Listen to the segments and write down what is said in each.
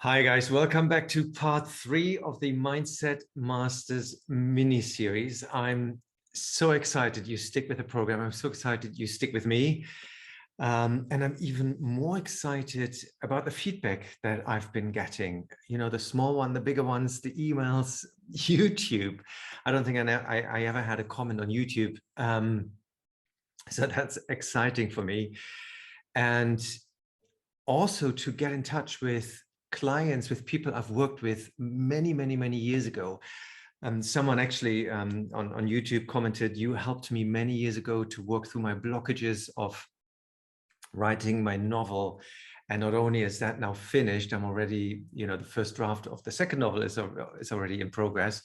Hi guys, welcome back to part 3 of the Mindset Masters mini-series. I'm so excited you stick with the program. I'm so excited you stick with me. And I'm even more excited about the feedback that I've been getting. You know, the small one, the bigger ones, the emails, YouTube. I don't think I ever had a comment on YouTube. So that's exciting for me. And also to get in touch with clients, with people I've worked with many years ago. Someone actually on YouTube commented, you helped me many years ago to work through my blockages of writing my novel. And not only is that now finished, I'm already, the first draft of the second novel is already in progress.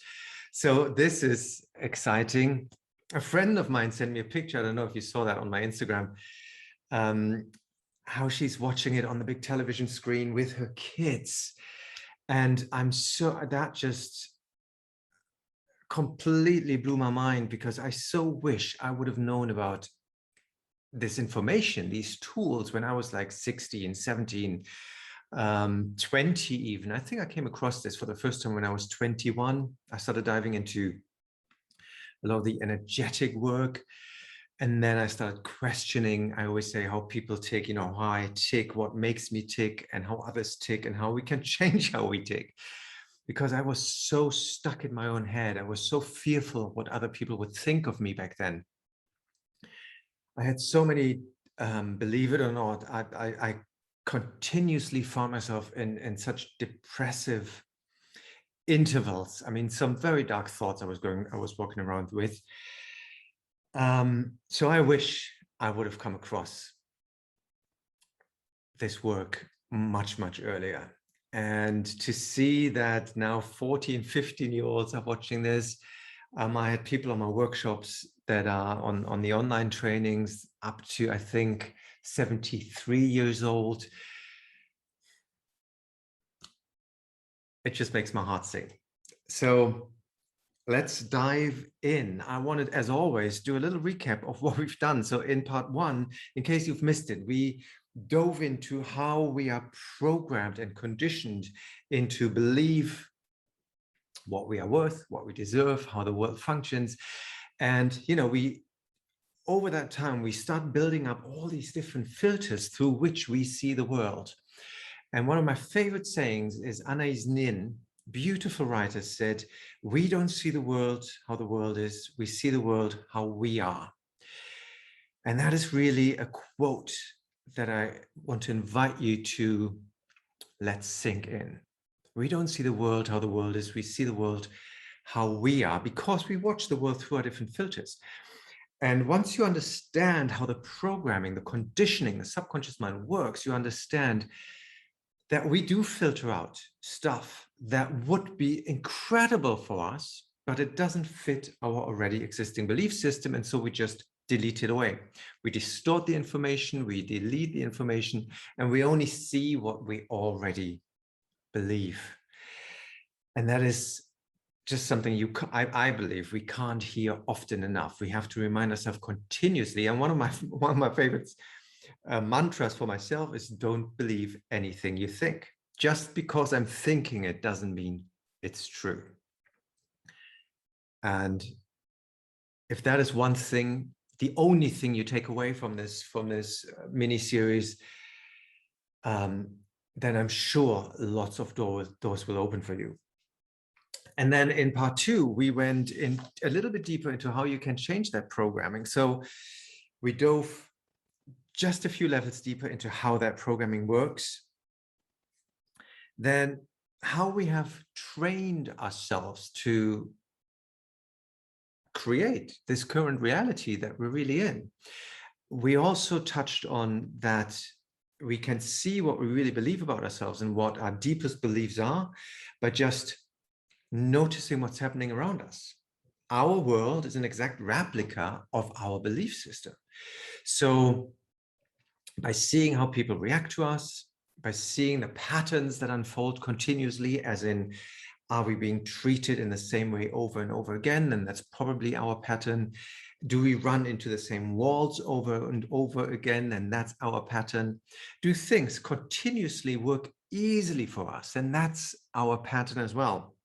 So this is exciting. A friend of mine sent me a picture. I don't know if you saw that on my Instagram. How she's watching it on the big television screen with her kids. And that just completely blew my mind, because I so wish I would have known about this information, these tools, when I was like 16, 17, 20 even. I think I came across this for the first time when I was 21. I started diving into a lot of the energetic work. And then I started questioning, I always say, how people tick, how I tick, what makes me tick, and how others tick, and how we can change how we tick. Because I was so stuck in my own head. I was so fearful of what other people would think of me back then. I had so many, believe it or not, I continuously found myself in such depressive intervals. I mean, some very dark thoughts I was walking around with. So I wish I would have come across this work much earlier. And to see that now 14, 15-year-olds are watching this. I had people on my workshops that are on the online trainings up to, I think, 73 years old. It just makes my heart sing. So let's dive in. I wanted, as always, do a little recap of what we've done. So in part 1, in case you've missed it, we dove into how we are programmed and conditioned into believe what we are worth, what we deserve, how the world functions. And, over that time, we start building up all these different filters through which we see the world. And one of my favorite sayings is Anais Nin, beautiful writer, said, we don't see the world how the world is, we see the world how we are. And that is really a quote that I want to invite you to let sink in. We don't see the world how the world is, we see the world how we are, because we watch the world through our different filters. And once you understand how the programming, the conditioning, the subconscious mind works, you understand that we do filter out stuff that would be incredible for us, but it doesn't fit our already existing belief system. And so we just delete it away. We distort the information, we delete the information, and we only see what we already believe. And that is just something I believe we can't hear often enough. We have to remind ourselves continuously. And one of my favorites mantras for myself is, don't believe anything you think. Just because I'm thinking it doesn't mean it's true. And if that is one thing, the only thing you take away from this mini series, then I'm sure lots of doors will open for you. And then in part 2, we went in a little bit deeper into how you can change that programming. So we dove just a few levels deeper into how that programming works. Then how we have trained ourselves to create this current reality that we're really in. We also touched on that we can see what we really believe about ourselves and what our deepest beliefs are by just noticing what's happening around us. Our world is an exact replica of our belief system. So by seeing how people react to us, by seeing the patterns that unfold continuously, as in, are we being treated in the same way over and over again? And that's probably our pattern. Do we run into the same walls over and over again, and that's our pattern? Do things continuously work easily for us, and that's our pattern as well?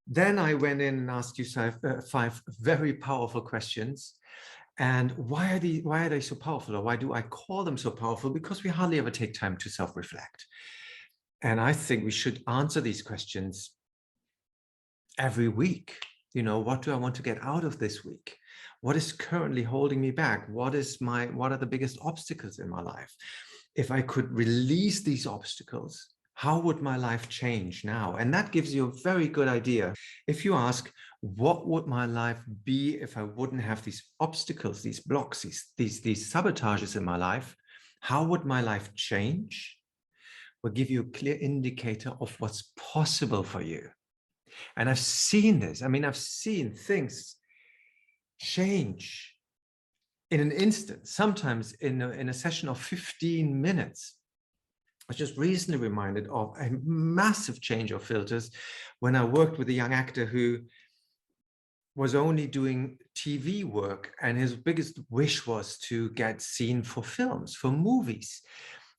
Then I went in and asked you five very powerful questions. And why are they so powerful, or why do I call them so powerful? Because we hardly ever take time to self-reflect. And I think we should answer these questions every week. You know, what do I want to get out of this week? What is currently holding me back? What are the biggest obstacles in my life? If I could release these obstacles, how would my life change now? And that gives you a very good idea. If you ask, what would my life be if I wouldn't have these obstacles, these blocks, these sabotages in my life? How would my life change? Will give you a clear indicator of what's possible for you. And I've seen this. I mean, I've seen things change in an instant, sometimes in a session of 15 minutes. I was just recently reminded of a massive change of filters when I worked with a young actor who was only doing TV work, and his biggest wish was to get seen for films, for movies.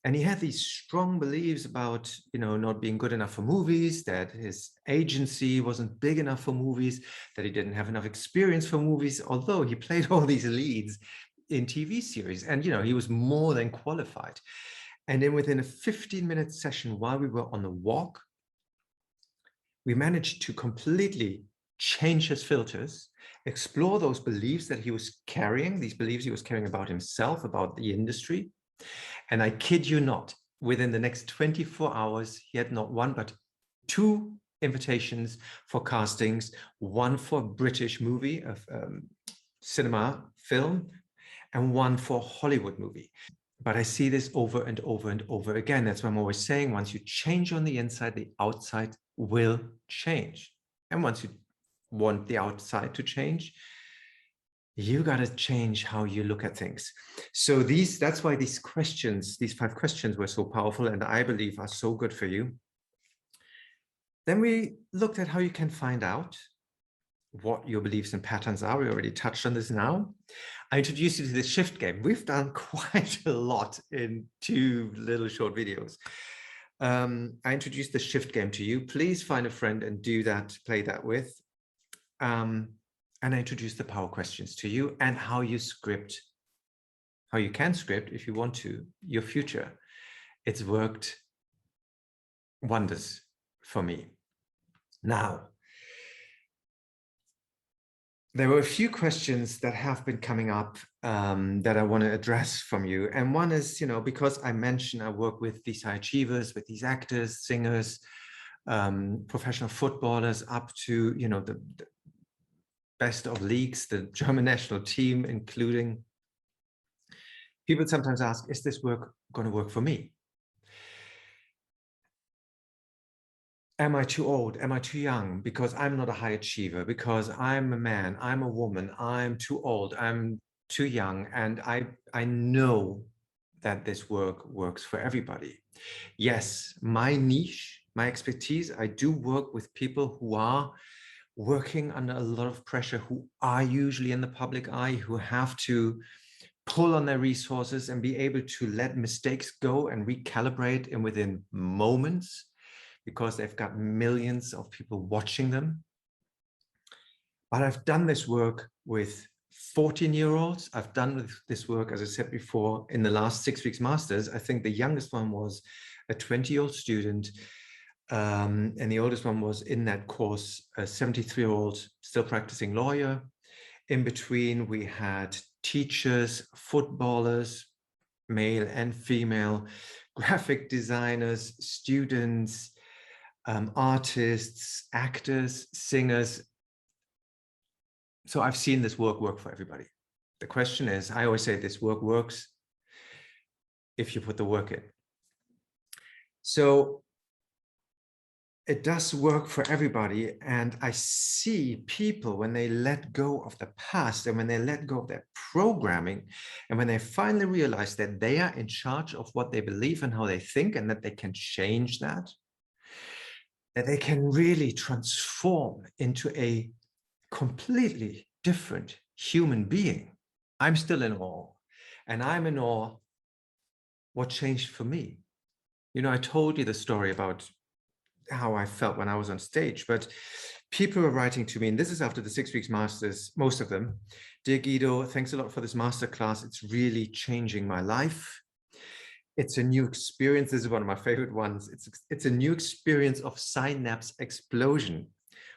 And he had these strong beliefs about, you know, not being good enough for movies, that his agency wasn't big enough for movies, that he didn't have enough experience for movies, although he played all these leads in TV series. And, you know, he was more than qualified. And then within a 15-minute session, while we were on the walk, we managed to completely change his filters, explore those beliefs that he was carrying, these beliefs he was carrying about himself, about the industry. And I kid you not, within the next 24 hours, he had not one, but 2 invitations for castings, one for a British movie, of cinema film, and one for Hollywood movie. But I see this over and over and over again. That's why I'm always saying, once you change on the inside, the outside will change. And once you want the outside to change, you got to change how you look at things. So that's why these 5 questions were so powerful, and I believe are so good for you. Then we looked at how you can find out what your beliefs and patterns are. We already touched on this now. I introduced you to the shift game. We've done quite a lot in 2 little short videos. I introduced the shift game to you. Please find a friend and do that, play that with. And I introduced the power questions to you, and how you can script, if you want to, your future. It's worked wonders for me. Now, there were a few questions that have been coming up that I want to address from you. And one is, you know, because I mentioned I work with these high achievers, with these actors, singers, professional footballers, up to, you know, the best of leagues, the German national team, including. People sometimes ask, is this work going to work for me? Am I too old? Am I too young? Because I'm not a high achiever, because I'm a man, I'm a woman, I'm too old, I'm too young. And I know that this work works for everybody. Yes, my niche, my expertise, I do work with people who are working under a lot of pressure, who are usually in the public eye, who have to pull on their resources and be able to let mistakes go and recalibrate in within moments, because they've got millions of people watching them. But I've done this work with 14-year-olds. I've done this work, as I said before, in the last 6 weeks masters. I think the youngest one was a 20-year-old student. And the oldest one was in that course, a 73-year-old still practicing lawyer. In between, we had teachers, footballers, male and female, graphic designers, students, artists, actors, singers. So I've seen this work for everybody. The question is, I always say this work works if you put the work in. So it does work for everybody. And I see people, when they let go of the past and when they let go of their programming, and when they finally realize that they are in charge of what they believe and how they think, and that they can change that they can really transform into a completely different human being. I'm still in awe. And I'm in awe what changed for me. You know, I told you the story about how I felt when I was on stage, but people were writing to me, and this is after the 6 weeks masters, most of them. Dear Guido, thanks a lot for this masterclass. It's really changing my life. It's a new experience. This is one of my favorite ones. It's a new experience of synapse explosion.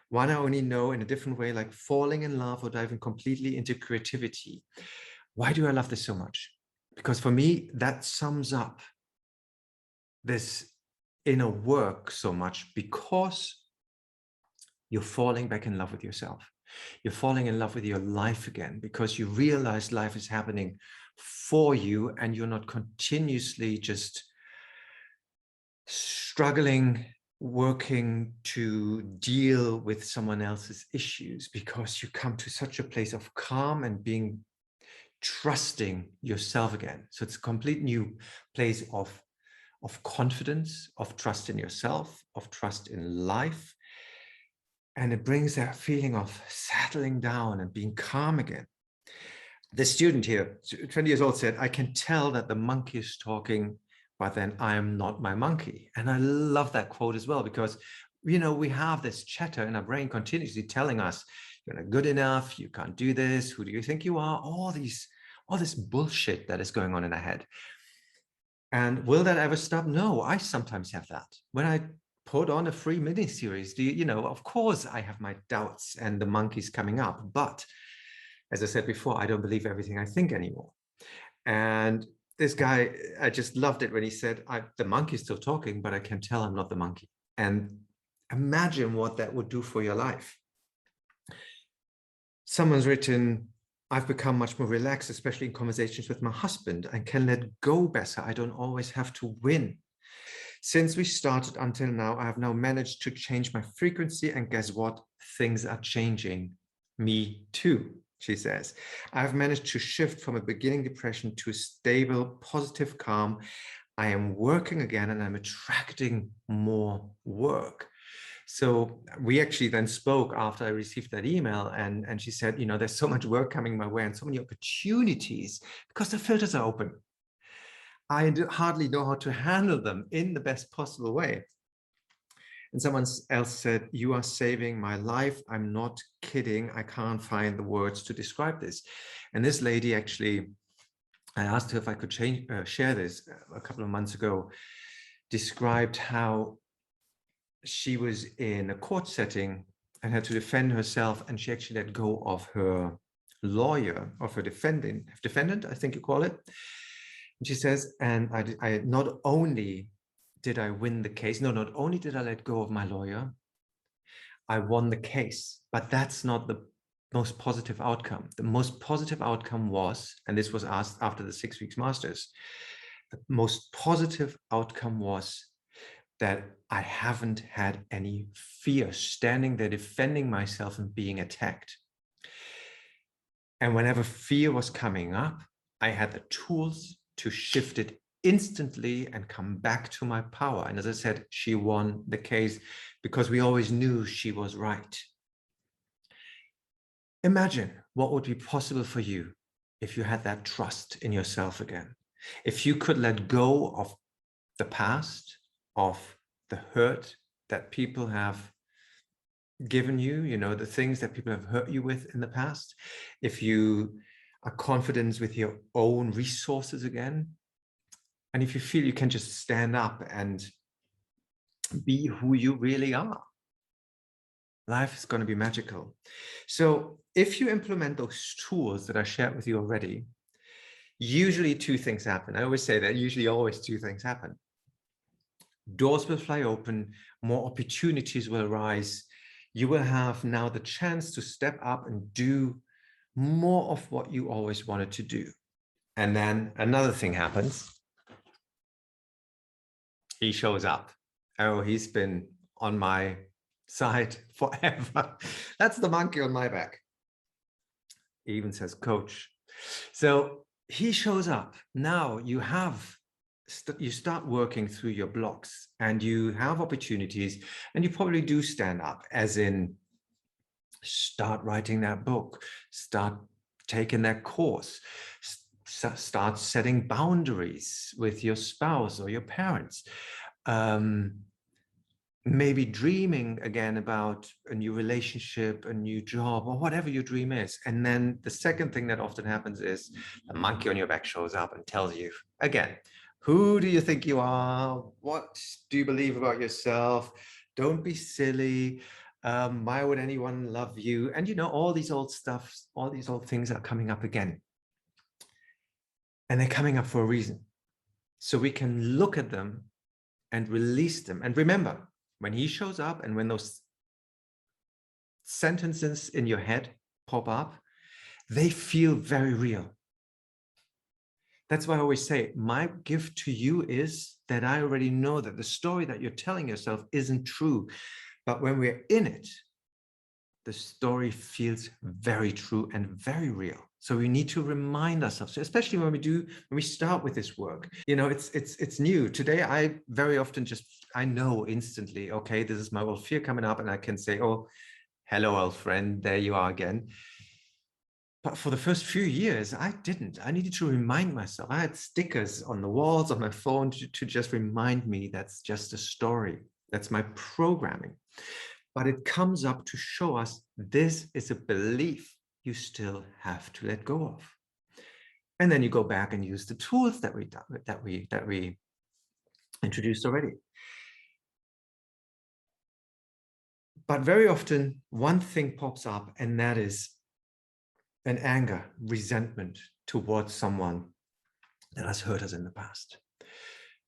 One I only know in a different way, like falling in love or diving completely into creativity. Why do I love this so much? Because for me, that sums up this inner work so much, because you're falling back in love with yourself. You're falling in love with your life again, because you realize life is happening for you and you're not continuously just struggling, working to deal with someone else's issues, because you come to such a place of calm and being trusting yourself again. So it's a complete new place of confidence, of trust in yourself, of trust in life. And it brings that feeling of settling down and being calm again. The student here, 20 years old, said, I can tell that the monkey is talking, but then I am not my monkey. And I love that quote as well, because, you know, we have this chatter in our brain continuously telling us, you're not good enough, you can't do this, who do you think you are? All this bullshit that is going on in our head. And will that ever stop? No, I sometimes have that. When I put on a free mini series, you know, of course I have my doubts and the monkey's coming up, but as I said before, I don't believe everything I think anymore. And this guy, I just loved it when he said, the monkey's still talking, but I can tell I'm not the monkey. And imagine what that would do for your life. Someone's written, I've become much more relaxed, especially in conversations with my husband, and can let go better. I don't always have to win. Since we started until now, I have now managed to change my frequency, and guess what? Things are changing. Me too, she says. I've managed to shift from a beginning depression to a stable, positive calm. I am working again and I'm attracting more work. So we actually then spoke after I received that email, and she said, you know, there's so much work coming my way and so many opportunities because the filters are open. I hardly know how to handle them in the best possible way. And someone else said, you are saving my life. I'm not kidding. I can't find the words to describe this. And this lady actually, I asked her if I could share this a couple of months ago, described how she was in a court setting and had to defend herself, and she actually let go of her lawyer, of her defendant, I think you call it. And she says, and I not only did I win the case, not only did I let go of my lawyer, I won the case, but that's not the most positive outcome. The most positive outcome was, and this was asked after the 6 weeks masters, the most positive outcome was that I haven't had any fear standing there defending myself and being attacked. And whenever fear was coming up, I had the tools to shift it instantly and come back to my power. And as I said, she won the case because we always knew she was right. Imagine what would be possible for you if you had that trust in yourself again. If you could let go of the past, of the hurt that people have given you, you know, the things that people have hurt you with in the past, if you are confident with your own resources again, and if you feel you can just stand up and be who you really are, life is going to be magical. So if you implement those tools that I shared with you already, usually two things happen. I always say that usually always two things happen. Doors will fly open, more opportunities will arise. You will have now the chance to step up and do more of what you always wanted to do. And then another thing happens. He shows up. Oh, he's been on my side forever. That's the monkey on my back. He even says coach. So he shows up. Now you start working through your blocks and you have opportunities, and you probably do stand up, as in start writing that book, start taken their course, start setting boundaries with your spouse or your parents. Maybe dreaming again about a new relationship, a new job, or whatever your dream is. And then the second thing that often happens is the monkey on your back shows up and tells you again, who do you think you are? What do you believe about yourself? Don't be silly. Why would anyone love you? And you know, all these old stuff, all these old things are coming up again. And they're coming up for a reason. So we can look at them and release them. And remember, when he shows up and when those sentences in your head pop up, they feel very real. That's why I always say, my gift to you is that I already know that the story that you're telling yourself isn't true. But when we're in it, the story feels very true and very real. So we need to remind ourselves, especially when we start with this work. You know, it's new. Today, I very often I know instantly, okay, this is my old fear coming up, and I can say, oh, hello, old friend, there you are again. But for the first few years, I didn't. I needed to remind myself. I had stickers on the walls of my phone to just remind me that's just a story. That's my programming. But it comes up to show us this is a belief you still have to let go of. And then you go back and use the tools that we introduced already. But very often, one thing pops up, and that is an anger, resentment towards someone that has hurt us in the past.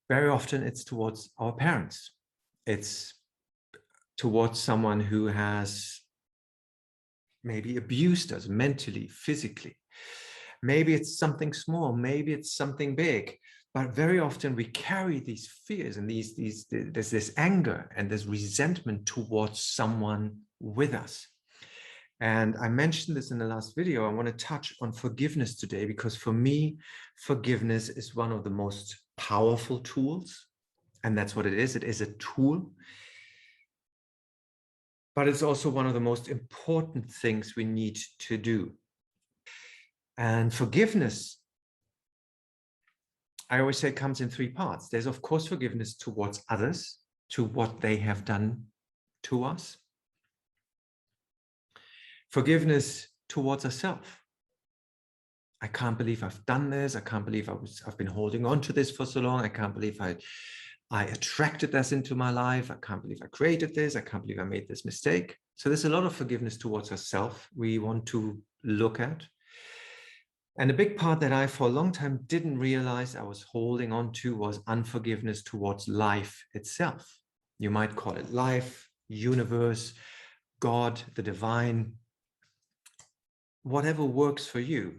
Very often it's towards our parents. It's towards someone who has maybe abused us mentally, physically. Maybe it's something small, maybe it's something big, but very often we carry these fears and there's this anger and this resentment towards someone with us. And I mentioned this in the last video. I want to touch on forgiveness today, because for me, forgiveness is one of the most powerful tools. And that's what it is. It is a tool. But it's also one of the most important things we need to do. And forgiveness, I always say, comes in three parts. There's, of course, forgiveness towards others, to what they have done to us. Forgiveness towards ourselves. I can't believe I've done this. I can't believe I've been holding on to this for so long. I can't believe I attracted this into my life. I can't believe I created this. I can't believe I made this mistake. So there's a lot of forgiveness towards ourselves we want to look at. And a big part that I, for a long time, didn't realize I was holding on to was unforgiveness towards life itself. You might call it life, universe, God, the divine, whatever works for you.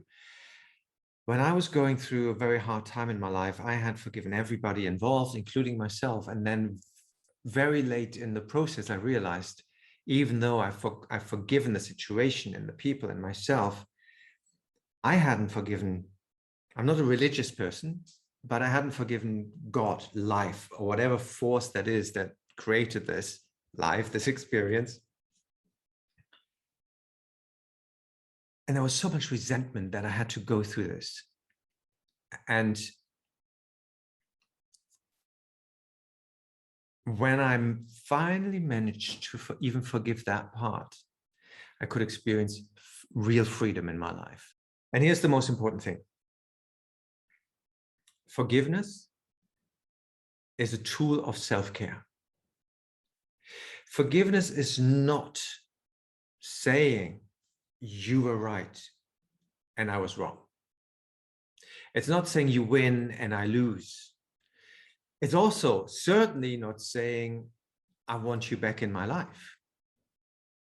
When I was going through a very hard time in my life, I had forgiven everybody involved, including myself. And then very late in the process, I realized, even though I've forgiven the situation and the people and myself, I hadn't forgiven. I'm not a religious person, but I hadn't forgiven God, life, or whatever force that is that created this life, this experience. And there was so much resentment that I had to go through this. And when I finally managed to even forgive that part, I could experience real freedom in my life. And here's the most important thing. Forgiveness is a tool of self-care. Forgiveness is not saying you were right and I was wrong. It's not saying you win and I lose. It's also certainly not saying I want you back in my life.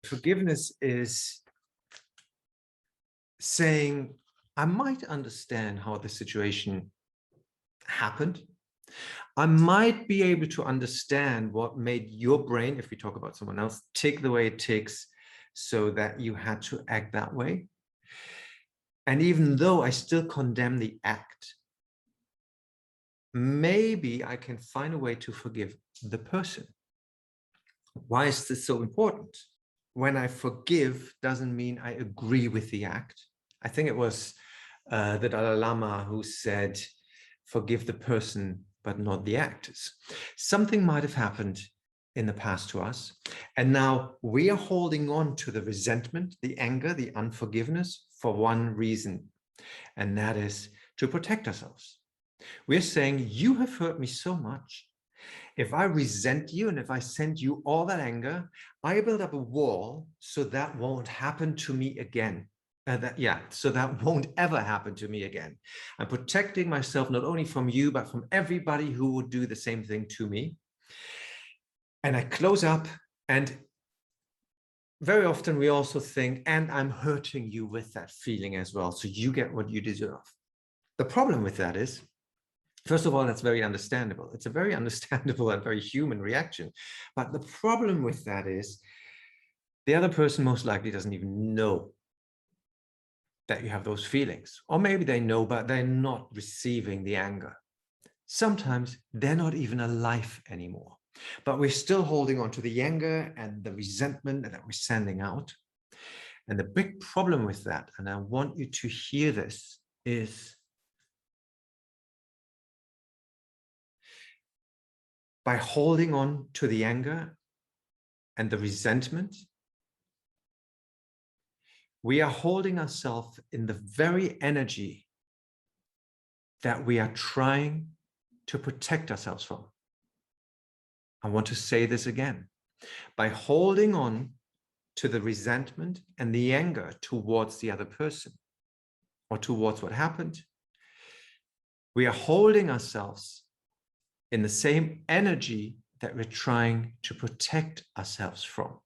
Forgiveness is saying I might understand how the situation happened. I might be able to understand what made your brain, if we talk about someone else, tick the way it ticks so that you had to act that way. And even though I still condemn the act, maybe I can find a way to forgive the person. Why is this so important? When I forgive doesn't mean I agree with the act. I think it was the Dalai Lama who said, forgive the person, but not the actors. Something might have happened in the past to us. And now we are holding on to the resentment, the anger, the unforgiveness for one reason, and that is to protect ourselves. We're saying, you have hurt me so much. If I resent you and if I send you all that anger, I build up a wall so that won't happen to me again. So that won't ever happen to me again. I'm protecting myself not only from you, but from everybody who would do the same thing to me. And I close up, and very often we also think, and I'm hurting you with that feeling as well, so you get what you deserve. The problem with that is, first of all, that's very understandable. It's a very understandable and very human reaction. But the problem with that is the other person most likely doesn't even know that you have those feelings. Or maybe they know, but they're not receiving the anger. Sometimes they're not even alive anymore. But we're still holding on to the anger and the resentment that we're sending out. And the big problem with that, and I want you to hear this, is by holding on to the anger and the resentment, we are holding ourselves in the very energy that we are trying to protect ourselves from. I want to say this again. By holding on to the resentment and the anger towards the other person or towards what happened, we are holding ourselves in the same energy that we're trying to protect ourselves from.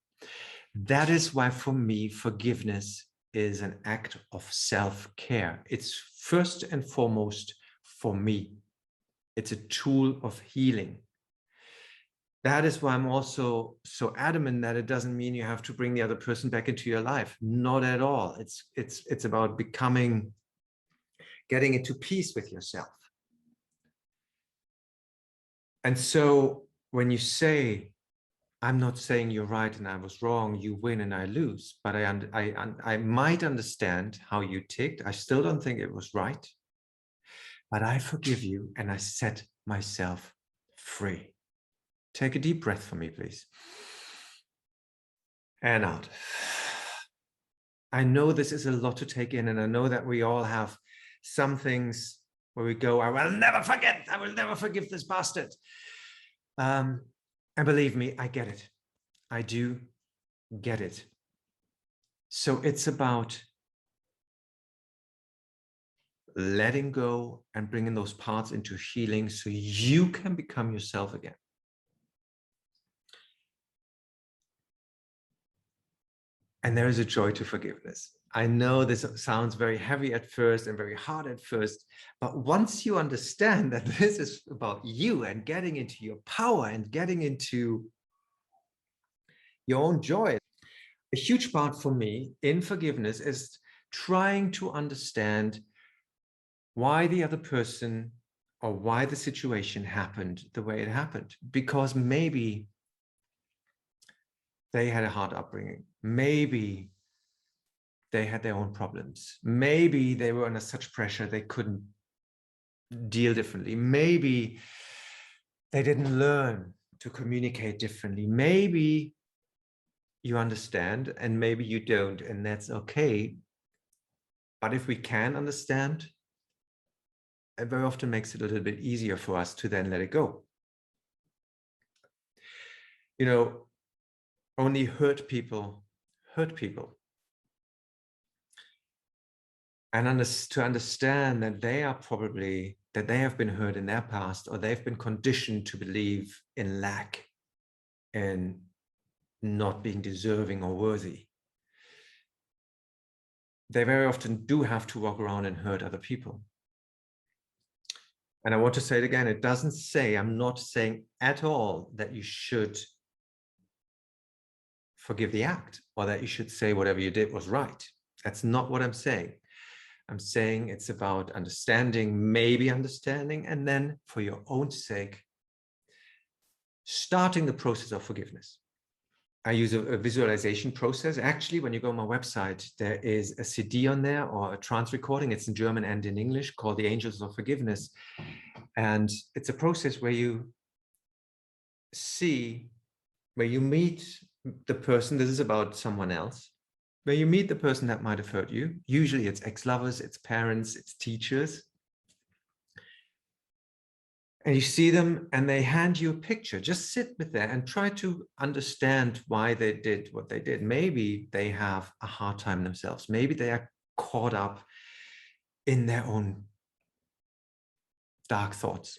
That is why, for me, forgiveness is an act of self-care. It's first and foremost for me. It's a tool of healing. That is why I'm also so adamant that it doesn't mean you have to bring the other person back into your life. Not at all. It's about getting into peace with yourself. And so when you say, I'm not saying you're right and I was wrong, you win and I lose, but I might understand how you ticked. I still don't think it was right, but I forgive you and I set myself free. Take a deep breath for me, please. And out. I know this is a lot to take in, and I know that we all have some things where we go, I will never forget, I will never forgive this bastard. And believe me, I get it. I do get it. So it's about letting go and bringing those parts into healing so you can become yourself again. And there is a joy to forgiveness. I know this sounds very heavy at first and very hard at first, but once you understand that this is about you and getting into your power and getting into your own joy, a huge part for me in forgiveness is trying to understand why the other person or why the situation happened the way it happened. Because maybe they had a hard upbringing. Maybe they had their own problems. Maybe they were under such pressure they couldn't deal differently. Maybe they didn't learn to communicate differently. Maybe you understand and maybe you don't, and that's okay. But if we can understand, it very often makes it a little bit easier for us to then let it go. You know, only hurt people hurt people. And to understand that they are probably, that they have been hurt in their past, or they've been conditioned to believe in lack and not being deserving or worthy. They very often do have to walk around and hurt other people. And I want to say it again, it doesn't say, I'm not saying at all that you should forgive the act or that you should say whatever you did was right. That's not what I'm saying. I'm saying it's about understanding, maybe understanding, and then for your own sake, starting the process of forgiveness. I use a visualization process. Actually, when you go on my website, there is a CD on there or a trance recording. It's in German and in English called The Angels of Forgiveness. And it's a process where you see, where you meet the person. This is about someone else, where you meet the person that might have hurt you. Usually it's ex-lovers, it's parents, it's teachers. And you see them and they hand you a picture. Just sit with that and try to understand why they did what they did. Maybe they have a hard time themselves. Maybe they are caught up in their own dark thoughts.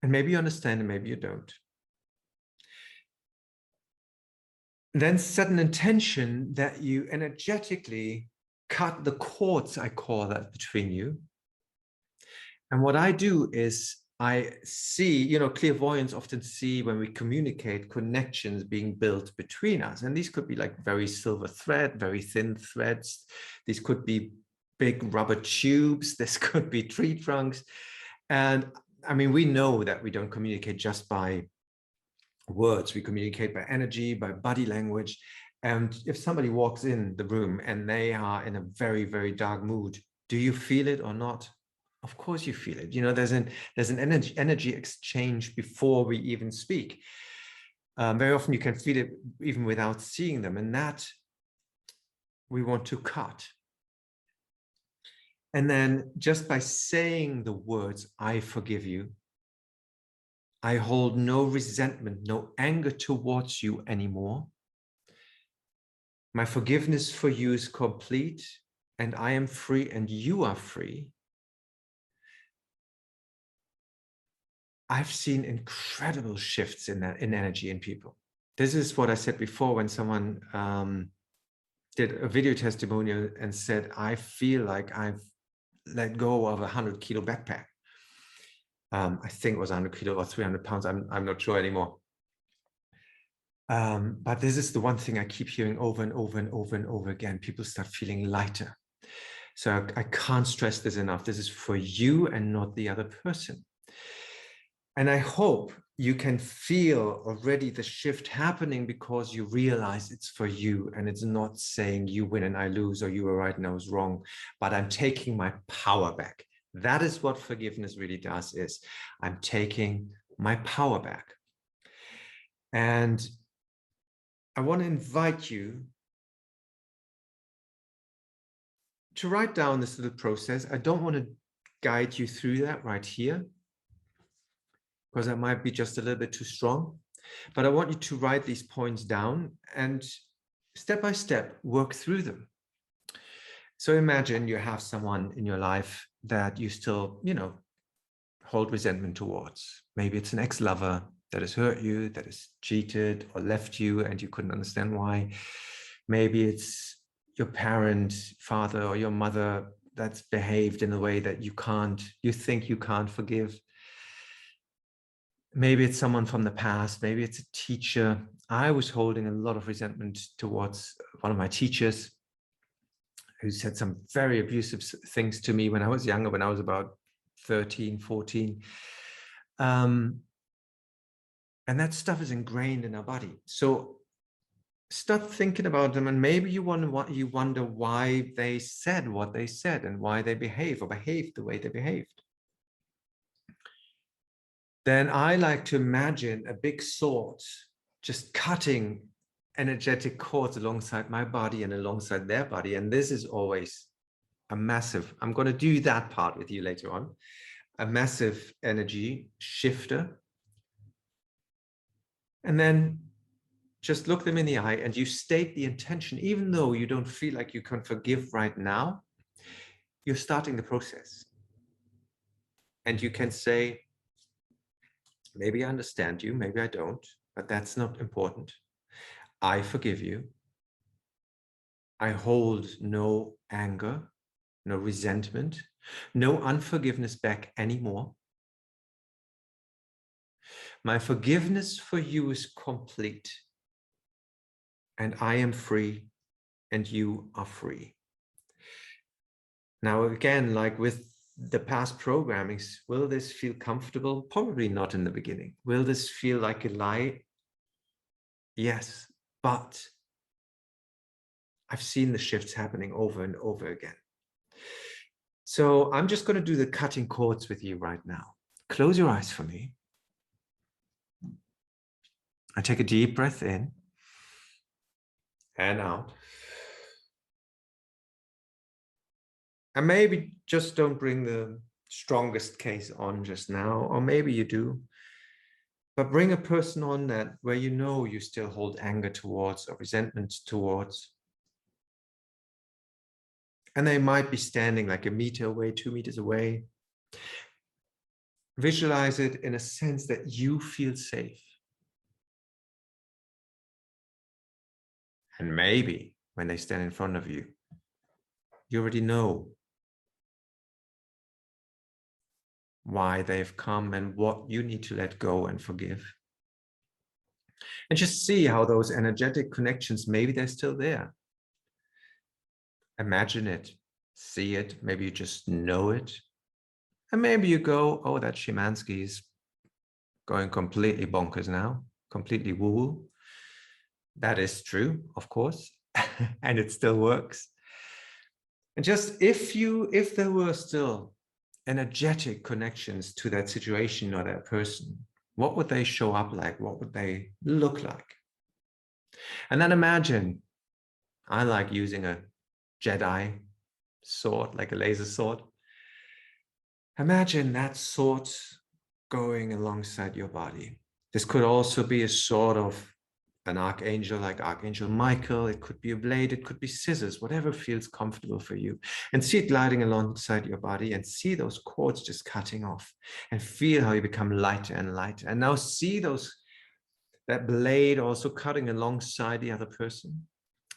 And maybe you understand and maybe you don't. Then set an intention that you energetically cut the cords, I call that, between you. And what I do is I see, you know, clairvoyants often see when we communicate connections being built between us. And these could be like very silver thread, very thin threads. These could be big rubber tubes. This could be tree trunks. And I mean, we know that we don't communicate just by words. We communicate by energy, by body language. And if somebody walks in the room and they are in a very, very dark mood, do you feel it or not? Of course you feel it. You know, there's an energy exchange before we even speak. Very often you can feel it even without seeing them, and that we want to cut. And then just by saying the words, I forgive you, I hold no resentment, no anger towards you anymore. My forgiveness for you is complete, and I am free and you are free. I've seen incredible shifts in energy in people. This is what I said before when someone did a video testimonial and said, I feel like I've let go of a 100-kilo backpack. I think it was 100 kilo or 300 pounds. I'm not sure anymore. But this is the one thing I keep hearing over and over and over and over again. People start feeling lighter. So I can't stress this enough. This is for you and not the other person. And I hope you can feel already the shift happening because you realize it's for you and it's not saying you win and I lose or you were right and I was wrong, but I'm taking my power back. That is what forgiveness really does, is I'm taking my power back. And I want to invite you to write down this little process. I don't want to guide you through that right here, because that might be just a little bit too strong. But I want you to write these points down and step by step work through them. So imagine you have someone in your life that you still, you know, hold resentment towards. Maybe it's an ex-lover that has hurt you, that has cheated or left you and you couldn't understand why. Maybe it's your parent, father, or your mother that's behaved in a way that you think you can't forgive. Maybe it's someone from the past. Maybe it's a teacher. I was holding a lot of resentment towards one of my teachers who said some very abusive things to me when I was younger, when I was about 13, 14. And that stuff is ingrained in our body. So start thinking about them, and maybe you wonder why they said what they said and why they behaved the way they behaved. Then I like to imagine a big sword just cutting energetic cords alongside my body and alongside their body. And this is always a massive, I'm going to do that part with you later on, a massive energy shifter. And then just look them in the eye and you state the intention, even though you don't feel like you can forgive right now, you're starting the process. And you can say, maybe I understand you, maybe I don't, but that's not important. I forgive you. I hold no anger, no resentment, no unforgiveness back anymore. My forgiveness for you is complete, and I am free, and you are free. Now, again, like with the past programmings, will this feel comfortable? Probably not in the beginning. Will this feel like a lie? Yes, but I've seen the shifts happening over and over again. So I'm just going to do the cutting cords with you right now. Close your eyes for me. And take a deep breath in and out. And maybe just don't bring the strongest case on just now, or maybe you do. But bring a person on that where you know you still hold anger towards or resentment towards. And they might be standing like a meter away, 2 meters away. Visualize it in a sense that you feel safe. And maybe when they stand in front of you, you already know why they've come and what you need to let go and forgive. And just see how those energetic connections, maybe they're still there. Imagine it, see it, maybe you just know it. And maybe you go, oh, that Szymanski is going completely bonkers now, completely woo-woo. That is true, of course, and it still works. And just if there were still energetic connections to that situation or that person, what would they show up like? What would they look like? And then imagine, I like using a Jedi sword, like a laser sword. Imagine that sword going alongside your body. This could also be a sort of an archangel like Archangel Michael. It could be a blade, it could be scissors, whatever feels comfortable for you. And see it gliding alongside your body and see those cords just cutting off and feel how you become lighter and lighter. And now see that blade also cutting alongside the other person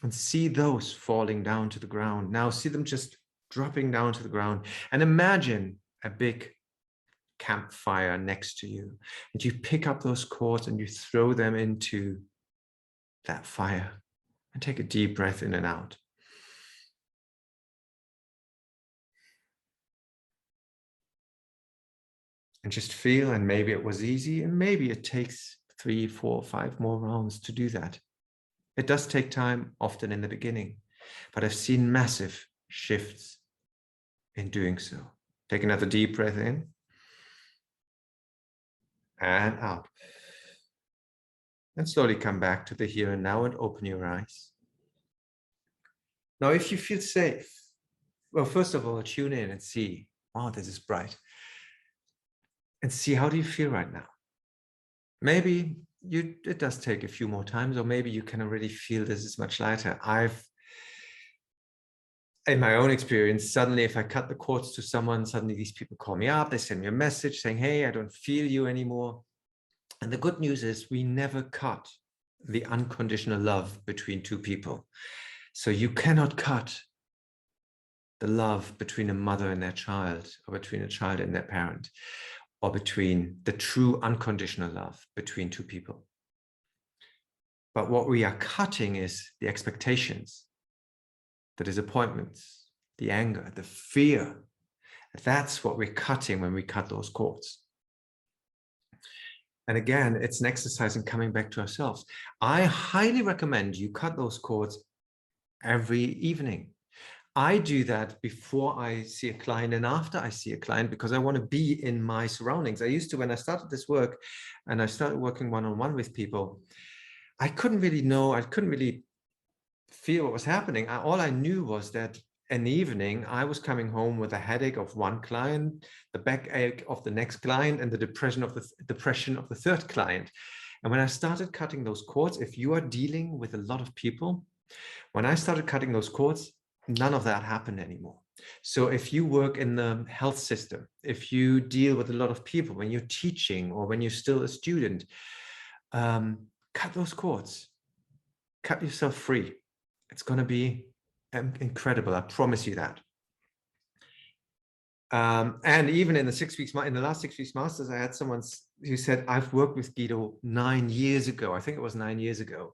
and see those falling down to the ground. Now see them just dropping down to the ground and imagine a big campfire next to you. And you pick up those cords and you throw them into that fire and take a deep breath in and out. And just feel, and maybe it was easy, and maybe it takes 3, 4, 5 more rounds to do that. It does take time, often in the beginning, but I've seen massive shifts in doing so. Take another deep breath in and out. And slowly come back to the here and now and open your eyes. Now, if you feel safe, well, first of all, tune in and see, oh, this is bright. And see, how do you feel right now? Maybe it does take a few more times, or maybe you can already feel this is much lighter. In my own experience, suddenly if I cut the cords to someone, suddenly these people call me up, they send me a message saying, hey, I don't feel you anymore. And the good news is we never cut the unconditional love between two people. So you cannot cut the love between a mother and their child, or between a child and their parent, or between the true unconditional love between two people. But what we are cutting is the expectations, the disappointments, the anger, the fear. That's what we're cutting when we cut those cords. And again, it's an exercise in coming back to ourselves. I highly recommend you cut those cords every evening. I do that before I see a client and after I see a client, because I want to be in my surroundings. I used to, when I started this work and I started working one-on-one with people, I couldn't really feel what was happening. All I knew was that in the evening, I was coming home with a headache of one client, the backache of the next client, and the depression of the third client. And when I started cutting those cords, if you are dealing with a lot of people, when I started cutting those cords, none of that happened anymore. So if you work in the health system, if you deal with a lot of people, when you're teaching or when you're still a student, cut those cords, cut yourself free. It's going to be incredible. I promise you that. And even in the last 6 weeks masters, I had someone who said, I've worked with Guido 9 years ago. I think it was 9 years ago.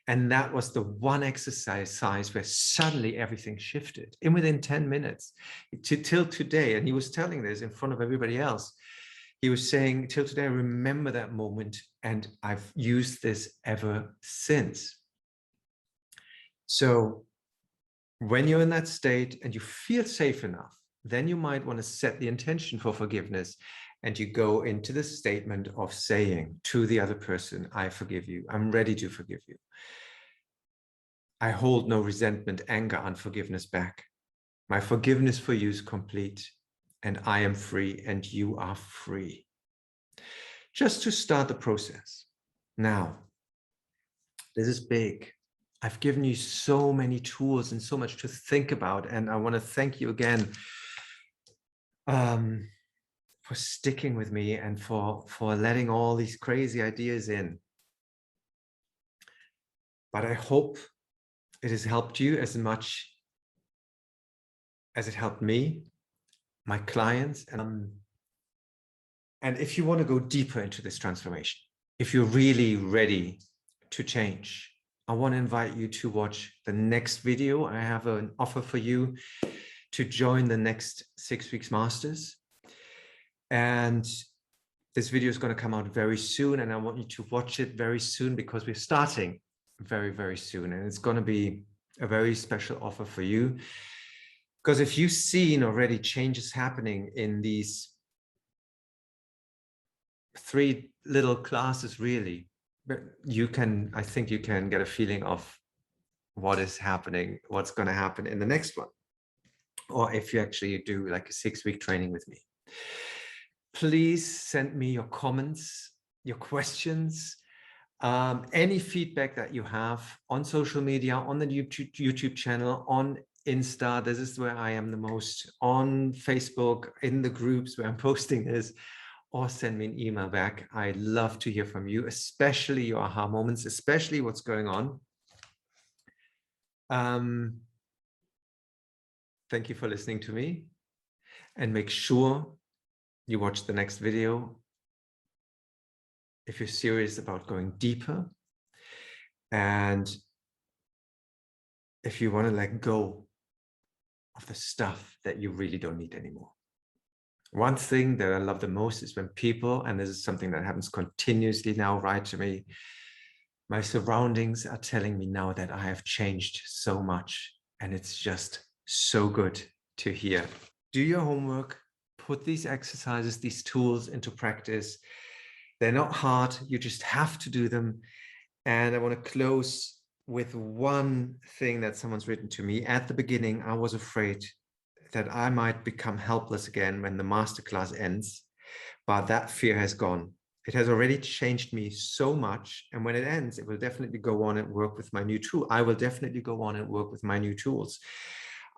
And that was the one exercise where suddenly everything shifted within 10 minutes till today. And he was telling this in front of everybody else. he was saying, till today, I remember that moment, and I've used this ever since. So when you're in that state and you feel safe enough, then you might want to set the intention for forgiveness, and you go into the statement of saying to the other person, I forgive you. I'm ready to forgive you. I hold no resentment, anger, unforgiveness back. My forgiveness for you is complete, and I am free, and you are free. Just to start the process. Now, this is big. I've given you so many tools and so much to think about, and I want to thank you again for sticking with me and for letting all these crazy ideas in. But I hope it has helped you as much as it helped me, my clients. And if you want to go deeper into this transformation, if you're really ready to change, I want to invite you to watch the next video. I have an offer for you to join the next 6 weeks masters. And this video is going to come out very soon, and I want you to watch it very soon because we're starting very, very soon. And it's going to be a very special offer for you. Because if you've seen already changes happening in these 3 little classes, really, but you can, I think you can get a feeling of what is happening, what's going to happen in the next one. Or if you actually do like a 6-week training with me. Please send me your comments, your questions, any feedback that you have on social media, on the YouTube channel, on Insta. This is where I am the most, on Facebook, in the groups where I'm posting this, or send me an email back. I love to hear from you, especially your aha moments, especially what's going on. Thank you for listening to me, and make sure you watch the next video if you're serious about going deeper, and if you want to let go of the stuff that you really don't need anymore. One thing that I love the most is when people, and this is something that happens continuously now, write to me, my surroundings are telling me now that I have changed so much, and it's just so good to hear. Do your homework, put these exercises, these tools into practice. They're not hard, you just have to do them. And I want to close with one thing that someone's written to me. At the beginning, I was afraid that I might become helpless again when the masterclass ends, but that fear has gone. It has already changed me so much. And when it ends, it will definitely go on and work with my new tool. I will definitely go on and work with my new tools.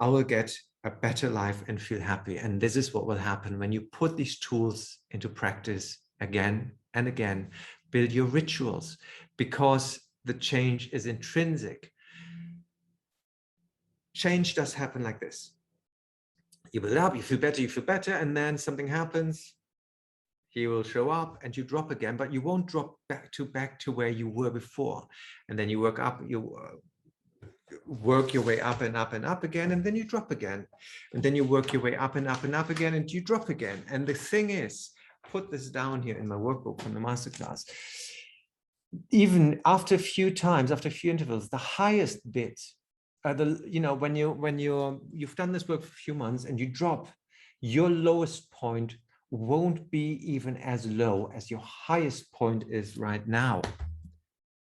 I will get a better life and feel happy. And this is what will happen when you put these tools into practice again and again. Build your rituals, because the change is intrinsic. Change does happen like this. You build up, you feel better, and then something happens. He will show up and you drop again, but you won't drop back to where you were before. And then you work up, you work your way up and up and up again, and then you drop again. And then you work your way up and up and up again, and you drop again. And the thing is, put this down here in my workbook from the masterclass. Even after a few times, after a few intervals, the highest bit, when you've done this work for a few months and you drop, your lowest point won't be even as low as your highest point is right now.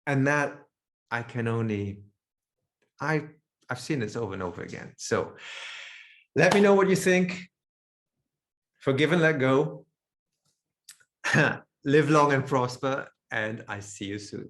And that I've seen this over and over again. So let me know what you think. Forgive and let go. Live long and prosper, and I see you soon.